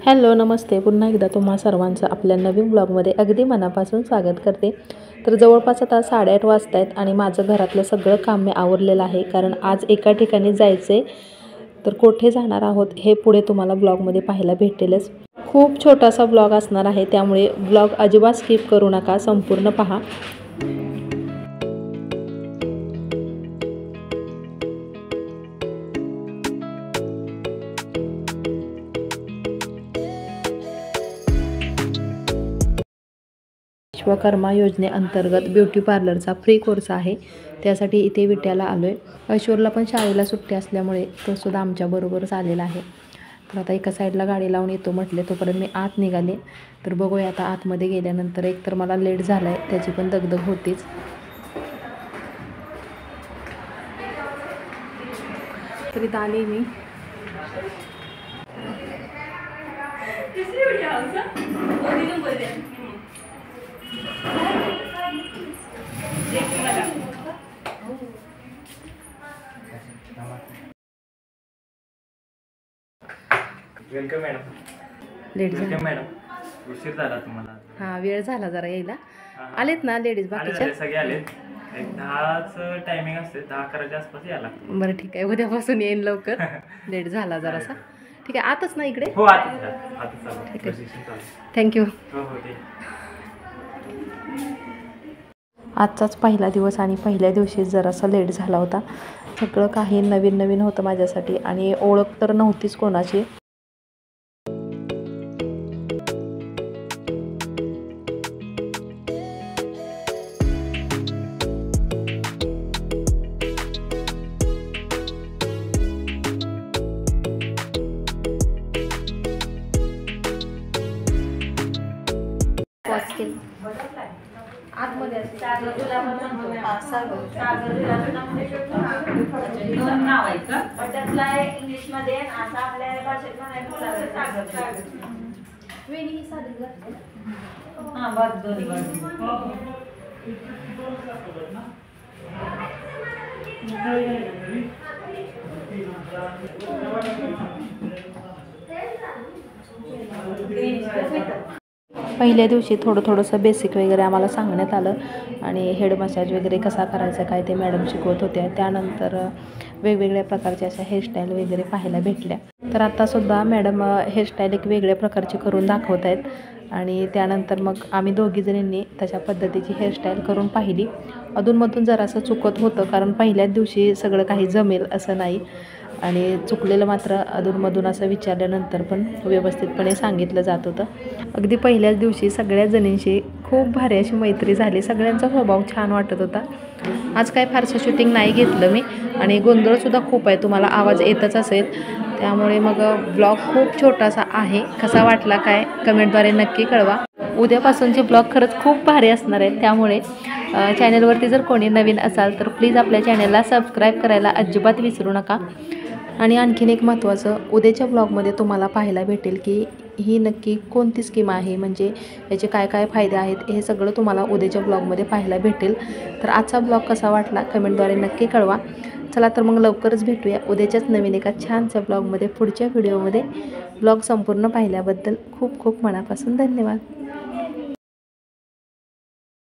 Hello नमस्ते, पुन्हा एकदा तुम्हा सर्वांचं आपल्या नवीन ब्लॉगमध्ये अगदी मनापासून स्वागत करते। तर जवळपास आता 8:30 वाजत आहेत आणि माझं घरातलं सगळं काम मी आवरलेलं आहे, कारण आज एका ठिकाणी जायचं आहे। तर कुठे जाणार आहोत हे पुढे तुम्हाला ब्लॉगमध्ये पाहायला भेटेलच। खूप छोटासा ब्लॉग असणार आहे, त्यामुळे ब्लॉग अजिबात स्किप करू नका, संपूर्ण पहा। विश्वकर्मा योजनेअंतर्गत ब्युटी पार्लरचा फ्री कोर्स आहे, त्यासाठी इथे विट्याला आलो आहे। ऐश्वर्याला पण शाळेला सुट्टी असल्यामुळे तो सुद्धा आमच्याबरोबरच आलेला आहे। तर आता एका साईडला गाडी लावून येतो म्हटले, तोपर्यंत मी आत निघाले। तर बघूया आता आतमध्ये गेल्यानंतर, एक तर मला लेट झाला आहे त्याची पण दगदग होतीच। तर इथं आले मी। Welcome madam. लेट झाला मॅडम, उशीर झाला तुम्हाला। हां, वेळ झाला जरा यायला। आलेत ना लेडीज बाकीच्या? सगळे आलेत। एक 10चं टायमिंग असते, 10-11च्या आसपास यायला लागतं। बरं ठीक आहे, उद्यापासून येईन लवकर। लेट झाला जरासा। ठीक आहे, आतच ना इकडे? हो आतच चालू। ठीक आहे, थँक्यू। हो हो ते आजचाच पहिला दिवस आणि पहिल्या दिवशी जरासा लेट झाला होता। सगळं काही नवीन नवीन होतं माझ्यासाठी आणि ओळख तर नव्हतीच कोणाची। आतमध्ये दोन नाव आहेत का? बटरफ्लाय इंग्लिशमध्ये असं आपल्या भाषेत म्हणायचं सागर। वेणी ही साधी घातली ना? हां, बस दोन्ही बाजू। पहिल्या दिवशी थोडंसं बेसिक वगैरे आम्हाला सांगण्यात आलं आणि हेड मसाज वगैरे कसा करायचा काय ते मॅडम शिकवत होत्या। त्यानंतर वेगवेगळ्या प्रकारच्या अशा हेअरस्टाईल वगैरे पाहायला भेटल्या। तर आत्तासुद्धा मॅडम हेअरस्टाईल एक वेगळ्या प्रकारची करून दाखवत आहेत आणि त्यानंतर मग आम्ही दोघीजणींनी तशा पद्धतीची हेअरस्टाईल करून पाहिली। अधूनमधून जरासं चुकत होतं, कारण पहिल्याच दिवशी सगळं काही जमेल असं नाही आणि चुकलेलं मात्र अधूनमधून असं विचारल्यानंतर पण व्यवस्थितपणे सांगितलं जात होतं। अगदी पहिल्याच दिवशी सगळ्या जणींशी खूप भारी अशी मैत्री झाली, सगळ्यांचा स्वभाव छान वाटत होता। आज काय फारसं शूटिंग नाही घेतलं मी आणि गोंधळसुद्धा खूप आहे, तुम्हाला आवाज येतच असेल, त्यामुळे मग ब्लॉग खूप छोटासा आहे। कसा वाटला काय कमेंटद्वारे नक्की कळवा। उद्यापासूनचे ब्लॉग खरंच खूप भारी असणार आहेत, त्यामुळे चॅनलवरती जर कोणी नवीन असाल तर प्लीज आपल्या चॅनलला सबस्क्राईब करायला अजिबात विसरू नका। आणि आणखीन एक महत्त्वाचं, उद्याच्या ब्लॉगमध्ये तुम्हाला पाहायला भेटेल की ही नक्की कोणती स्कीम आहे, म्हणजे याचे काय काय फायदे आहेत, हे सगळं तुम्हाला उद्याच्या ब्लॉगमध्ये पाहायला भेटेल। तर आजचा ब्लॉग कसा वाटला कमेंटद्वारे नक्की कळवा। चला तर मग लवकरच भेटूया उद्याच्याच नवीन एका छानच्या ब्लॉगमध्ये, पुढच्या व्हिडिओमध्ये। ब्लॉग संपूर्ण पाहिल्याबद्दल खूप खूप मनापासून धन्यवाद।